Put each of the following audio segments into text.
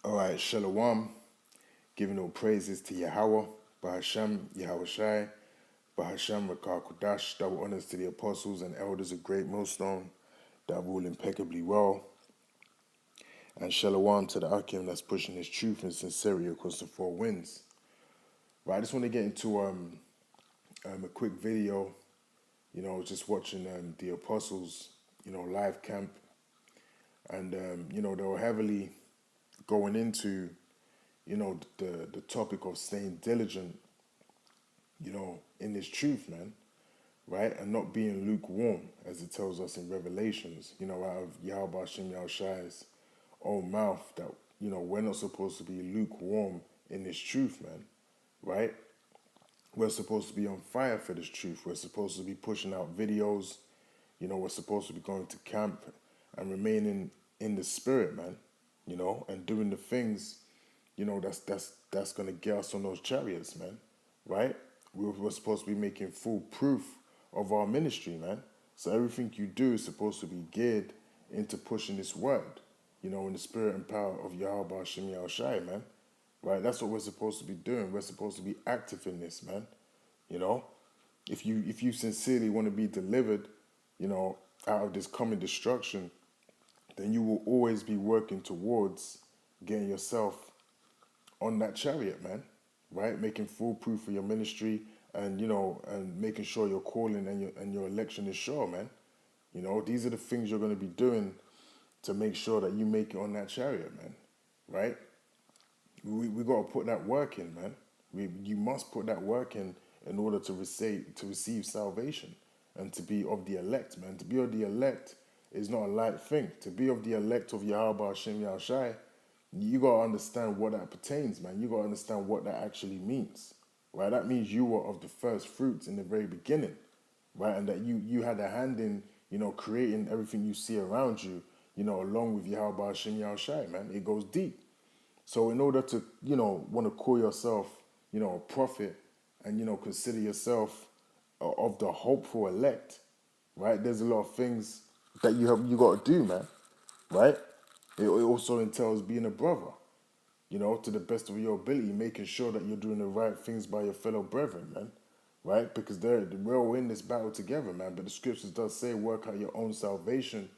Alright, Shalom, giving all praises to Yahweh, Bahasham, Yahushai, Bahasham, Rakar Kudash, double honors to the apostles and elders of GreatMillStone that rule impeccably well, and Shalom to the Akim that's pushing his truth and sincerity across the four winds. Right, I just want to get into a quick video, just watching the apostles, live camp, and, they were heavily going into, the topic of staying diligent, in this truth, man, right? And not being lukewarm, as it tells us in Revelations, out of Yahweh Hashem Yahushai's own mouth, that, we're not supposed to be lukewarm in this truth, man, right? We're supposed to be on fire for this truth. We're supposed to be pushing out videos, we're supposed to be going to camp and remaining in the spirit, man, and doing the things, that's going to get us on those chariots, man, right? We're supposed to be making full proof of our ministry, man. So everything you do is supposed to be geared into pushing this word, in the spirit and power of Yahweh Hashem Yahushai, man, right? That's what we're supposed to be doing. We're supposed to be active in this, man, If you sincerely want to be delivered, out of this coming destruction, then you will always be working towards getting yourself on that chariot, man, right? Making full proof of your ministry and, and making sure your calling and your election is sure, man. These are the things you're going to be doing to make sure that you make it on that chariot, man, right? We got to put that work in, man. You must put that work in order to receive salvation and to be of the elect, man. To be of the elect is not a light thing. To be of the elect of Yahweh Hashem Yahushai, you got to understand what that pertains, man. You got to understand what that actually means, right? That means you were of the first fruits in the very beginning, right? And that you had a hand in, creating everything you see around you, along with Yahweh Hashem Yahushai, man. It goes deep. So in order to, want to call yourself, a prophet and, consider yourself of the hopeful elect, right? There's a lot of things that you got to do, man, right? It also entails being a brother, to the best of your ability, making sure that you're doing the right things by your fellow brethren, man, right? Because we're all in this battle together, man. But the scriptures does say, work out your own salvation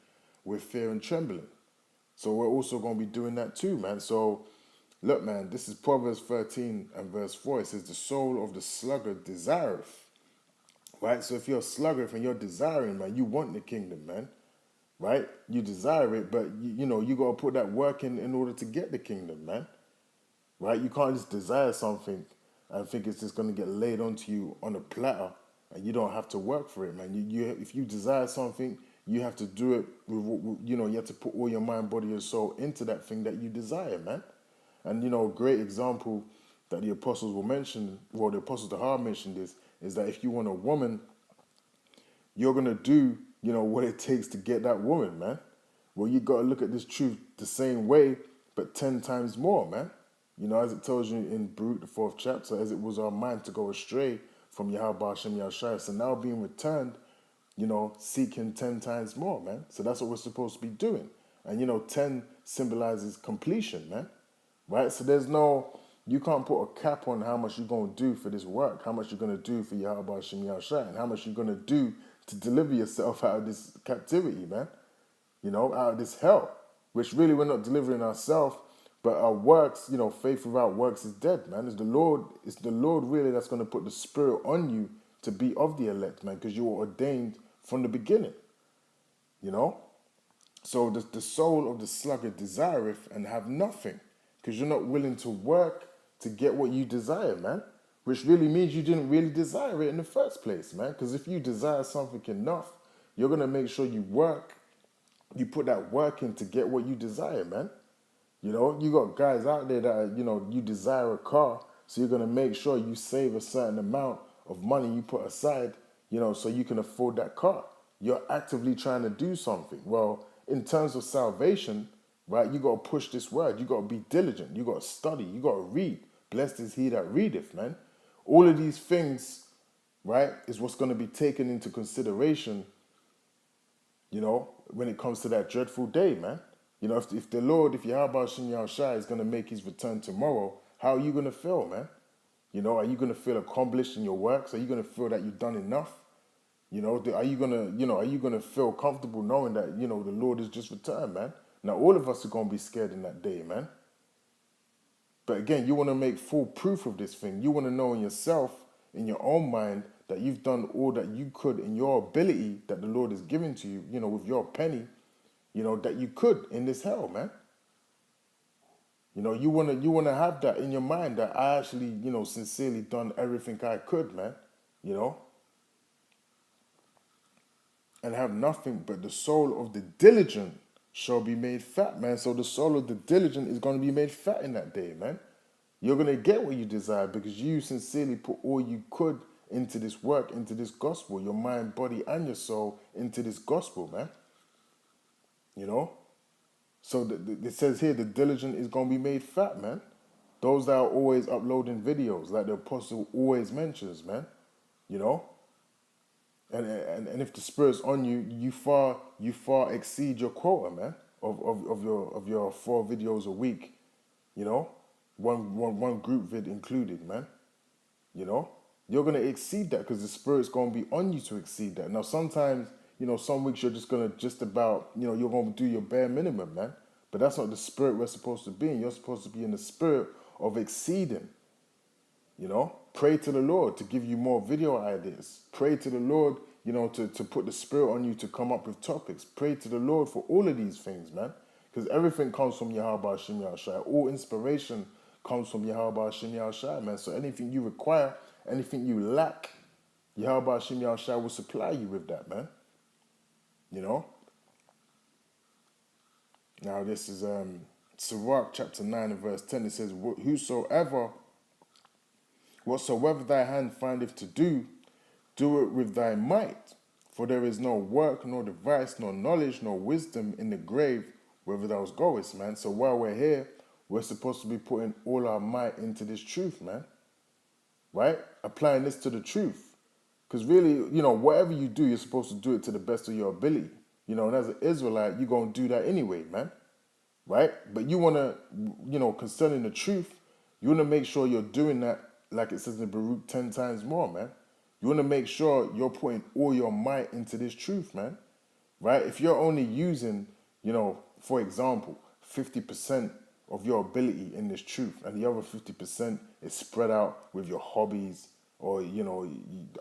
with fear and trembling. So we're also going to be doing that too, man. So look, man, this is Proverbs 13 and verse 4. It says, the soul of the sluggard desireth, right? So if you're a sluggard and you're desiring, man, you want the kingdom, man. Right? You desire it, but you got to put that work in order to get the kingdom, man. Right? You can't just desire something and think it's just going to get laid onto you on a platter and you don't have to work for it, man. If you desire something, you have to do it with, you have to put all your mind, body, and soul into that thing that you desire, man. And, a great example that the apostles will mention, well, the apostles that have mentioned this, is that if you want a woman, you're going to do what it takes to get that woman, man. Well, you got to look at this truth the same way, but 10 times more, man. As it tells you in Baruch, the 4th chapter, as it was our mind to go astray from Yahweh Hashem Yahushai. So now being returned, seeking 10 times more, man. So that's what we're supposed to be doing. And, 10 symbolizes completion, man. Right? So you can't put a cap on how much you're going to do for this work, how much you're going to do for Yahweh Hashem Yahushai, and how much you're going to do to deliver yourself out of this captivity, man, out of this hell, which really we're not delivering ourselves, but our works, faith without works is dead, man. It's the Lord really that's going to put the spirit on you to be of the elect, man, because you were ordained from the beginning, So the soul of the sluggard desireth and have nothing, because you're not willing to work to get what you desire, man. Which really means you didn't really desire it in the first place, man. Because if you desire something enough, you're going to make sure you you put that work in to get what you desire, man. You got guys out there that, you desire a car, so you're going to make sure you save a certain amount of money you put aside, so you can afford that car. You're actively trying to do something. Well, in terms of salvation, right, you got to push this word. You got to be diligent. You got to study. You got to read. Blessed is he that readeth, man. All of these things, right, is what's going to be taken into consideration, when it comes to that dreadful day, man. You know, if the Lord, if Yahweh Shem Yahushua is going to make his return tomorrow, how are you going to feel, man? You know, are you going to feel accomplished in your works? Are you going to feel that you've done enough? You know, are you going to, are you going to feel comfortable knowing that, the Lord has just returned, man? Now, all of us are going to be scared in that day, man. But again, you want to make full proof of this thing. You want to know in yourself, in your own mind, that you've done all that you could in your ability that the Lord has given to you, with your penny, that you could in this hell, man. You wanna have that in your mind that I actually, sincerely done everything I could, man. And have nothing but the soul of the diligent shall be made fat, man. So the soul of the diligent is going to be made fat in that day, man. You're going to get what you desire because you sincerely put all you could into this work, into this gospel, your mind, body, and your soul into this gospel, man. So it says here, the diligent is going to be made fat, man. Those that are always uploading videos, like the apostle always mentions, man. And if the Spirit's on you, you far exceed your quota, man, of your 4 videos a week, one group vid included, man. You're gonna exceed that because the Spirit's gonna be on you to exceed that. Now sometimes, some weeks you're just gonna you're gonna do your bare minimum, man. But that's not the spirit we're supposed to be in. You're supposed to be in the spirit of exceeding. Pray to the Lord to give you more video ideas. Pray to the Lord, to put the Spirit on you to come up with topics. Pray to the Lord for all of these things, man. Because everything comes from Yahweh Shem Yahushua. All inspiration comes from Yahweh Shem Yahushua, man. So anything you require, anything you lack, Yahweh Shem Yahushua will supply you with that, man. Now this is Sirach chapter 9 and verse 10. It says, whatsoever thy hand findeth to do, do it with thy might. For there is no work, nor device, nor knowledge, nor wisdom in the grave, whether thou goest, man. So while we're here, we're supposed to be putting all our might into this truth, man. Right? Applying this to the truth. Because really, whatever you do, you're supposed to do it to the best of your ability. And as an Israelite, you're going to do that anyway, man. Right? But you want to, concerning the truth, you want to make sure you're doing that like it says in Baruch 10 times more, man. You want to make sure you're putting all your might into this truth, man. Right? If you're only using, for example, 50% of your ability in this truth and the other 50% is spread out with your hobbies or,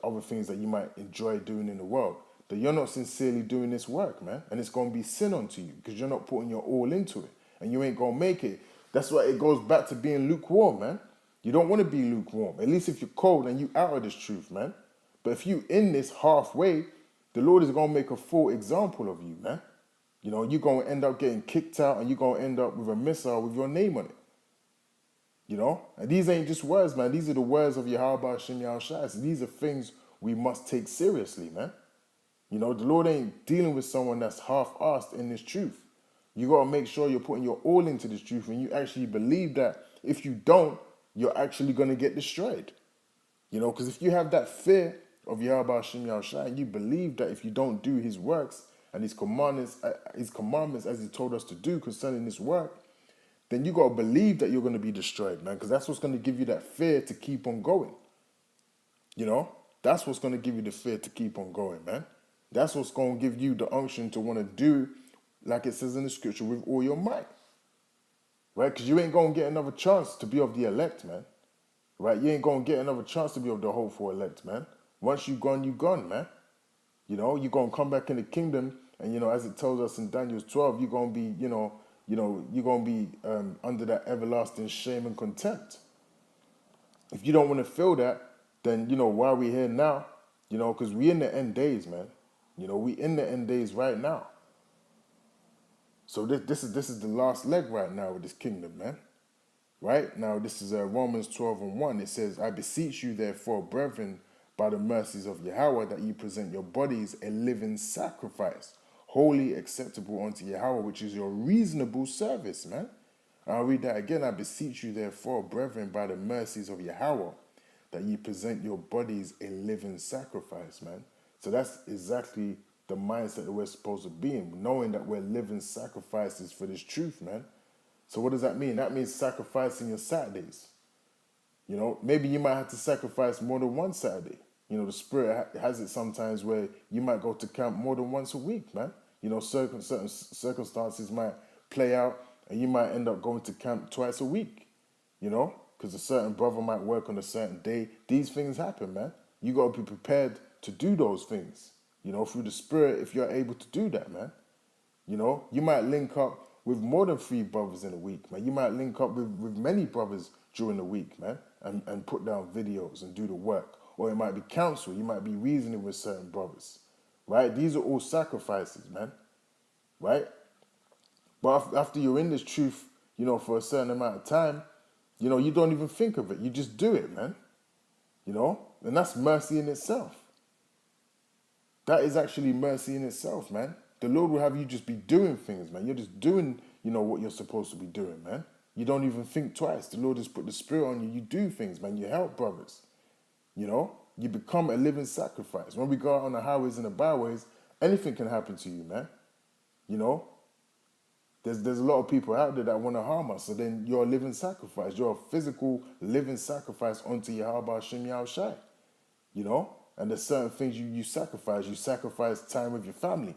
other things that you might enjoy doing in the world, then you're not sincerely doing this work, man. And it's going to be sin unto you because you're not putting your all into it and you ain't going to make it. That's why it goes back to being lukewarm, man. You don't want to be lukewarm, at least if you're cold and you out of this truth, man. But if you in this halfway, the Lord is going to make a full example of you, man. You're going to end up getting kicked out and you're going to end up with a missile with your name on it. And these ain't just words, man. These are the words of Yahweh Shem Yahushua. These are things we must take seriously, man. The Lord ain't dealing with someone that's half-assed in this truth. You got to make sure you're putting your all into this truth and you actually believe that if you don't, you're actually going to get destroyed. Because if you have that fear of Yahweh Shem Yahushua and you believe that if you don't do his works and his commandments as he told us to do concerning this work, then you got to believe that you're going to be destroyed, man, because that's what's going to give you that fear to keep on going. That's what's going to give you the fear to keep on going, man. That's what's going to give you the unction to want to do, like it says in the scripture, with all your might. Right? Because you ain't going to get another chance to be of the elect, man. Right? You ain't going to get another chance to be of the hopeful elect, man. Once you're gone, man. You're going to come back in the kingdom and, as it tells us in Daniel 12, you're going to be, you're going to be under that everlasting shame and contempt. If you don't want to feel that, then, why are we here now? Because we in the end days, man. We in the end days right now. So this is the last leg right now with this kingdom, man. Right? Now, this is Romans 12 and 1. It says, I beseech you, therefore, brethren, by the mercies of Yahweh, that you present your bodies a living sacrifice, wholly acceptable unto Yahweh, which is your reasonable service, man. I'll read that again. I beseech you, therefore, brethren, by the mercies of Yahweh, that you present your bodies a living sacrifice, man. So that's exactly, the mindset that we're supposed to be in, knowing that we're living sacrifices for this truth, man. So what does that mean? That means sacrificing your Saturdays. You know, maybe you might have to sacrifice more than one Saturday. You know, the Spirit has it sometimes where you might go to camp more than once a week, man. You know, certain circumstances might play out and you might end up going to camp twice a week, you know, because a certain brother might work on a certain day. These things happen, man. You got to be prepared to do those things, you know, through the Spirit if you're able to do that, man. You know, you might link up with more than 3 brothers in a week, man. You might link up with many brothers during the week, man, and put down videos and do the work. Or it might be counsel. You might be reasoning with certain brothers, right? These are all sacrifices, man, right? But after you're in this truth, you know, for a certain amount of time, you know, you don't even think of it. You just do it, man, you know? And that's mercy in itself. That is actually mercy in itself, man. The Lord will have you just be doing things, man. You're just doing, you know, what you're supposed to be doing, man. You don't even think twice. The Lord has put the Spirit on you. You do things, man. You help brothers. You know, you become a living sacrifice. When we go out on the highways and the byways, anything can happen to you, man. You know, there's a lot of people out there that want to harm us. So then you're a living sacrifice. You're a physical living sacrifice unto Yahweh Hashem Yahushai. You know, and there's certain things you sacrifice. You sacrifice time with your family.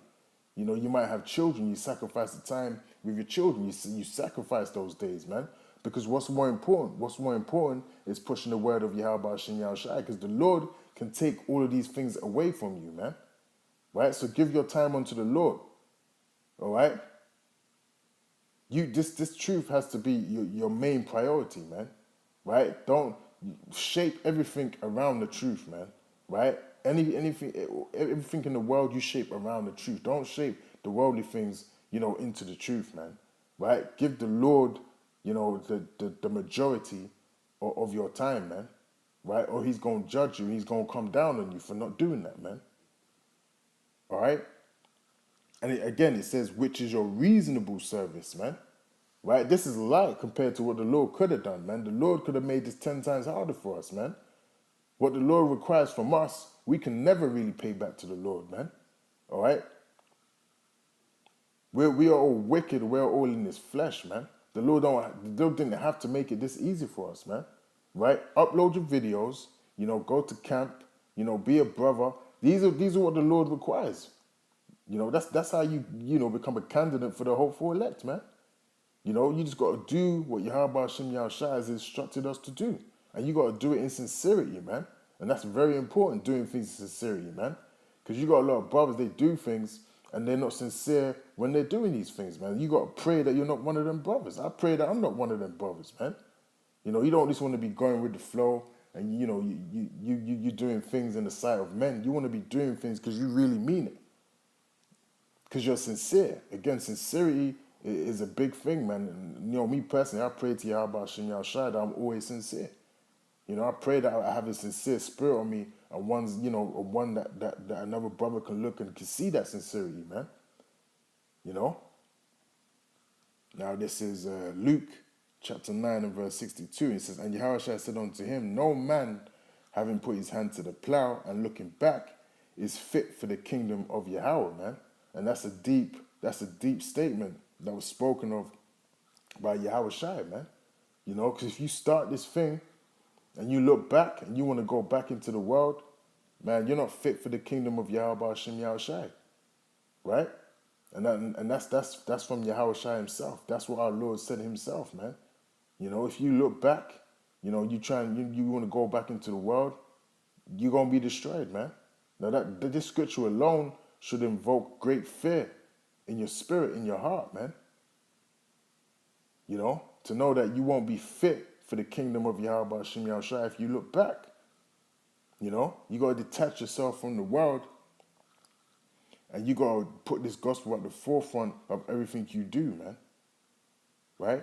You know, you might have children. You sacrifice the time with your children. You sacrifice those days, man. Because what's more important? What's more important is pushing the word of Yahweh Hashem Yahushai. Because the Lord can take all of these things away from you, man. Right? So give your time unto the Lord. All right? This truth has to be your main priority, man. Right? Don't shape everything around the truth, man. Right? Everything in the world you shape around the truth. Don't shape the worldly things, you know, into the truth, man. Right? Give the Lord, you know, the majority of your time, man. Right? Or he's going to judge you. He's going to come down on you for not doing that, man. All right? And again, it says, which is your reasonable service, man. Right? This is light compared to what the Lord could have done, man. The Lord could have made this 10 times harder for us, man. What the Lord requires from us, we can never really pay back to the Lord, man. All right? We are all wicked. We're all in this flesh, man. The Lord didn't have to make it this easy for us, man. Right? Upload your videos. You know, go to camp. You know, be a brother. These are what the Lord requires. You know, that's how you become a candidate for the hopeful elect, man. You know, you just got to do what Yahweh Hashem Yahushai has instructed us to do. And you got to do it in sincerity, man. And that's very important, doing things in sincerity, man. Because you got a lot of brothers, they do things and they're not sincere when they're doing these things, man. You got to pray that you're not one of them brothers. I pray that I'm not one of them brothers, man. You know, you don't just want to be going with the flow and, you know, you're doing things in the sight of men. You want to be doing things because you really mean it. Because you're sincere. Again, sincerity is a big thing, man. And, you know, me personally, I pray to Yahweh Hashem Yahushai that I'm always sincere. You know, I pray that I have a sincere spirit on me, and one that another brother can look and can see that sincerity, man. You know. Now this is Luke chapter 9 and verse 62. It says, and Yahushua said unto him, no man having put his hand to the plow and looking back is fit for the kingdom of Yahweh, man. And that's a deep statement that was spoken of by Yahushua, man. You know, because if you start this thing and you look back and you want to go back into the world, man, you're not fit for the kingdom of Yahweh Hashem Yahushai, right? And that's from Yahushai himself. That's what our Lord said himself, man. You know, if you look back, you know, you want to go back into the world, you're gonna be destroyed, man. Now this scripture alone should invoke great fear in your spirit, in your heart, man. You know, to know that you won't be fit for the kingdom of Yahweh Hashem Yahushai if you look back. You know, you got to detach yourself from the world and you got to put this gospel at the forefront of everything you do, man. Right?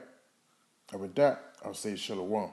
And with that, I'll say shalom.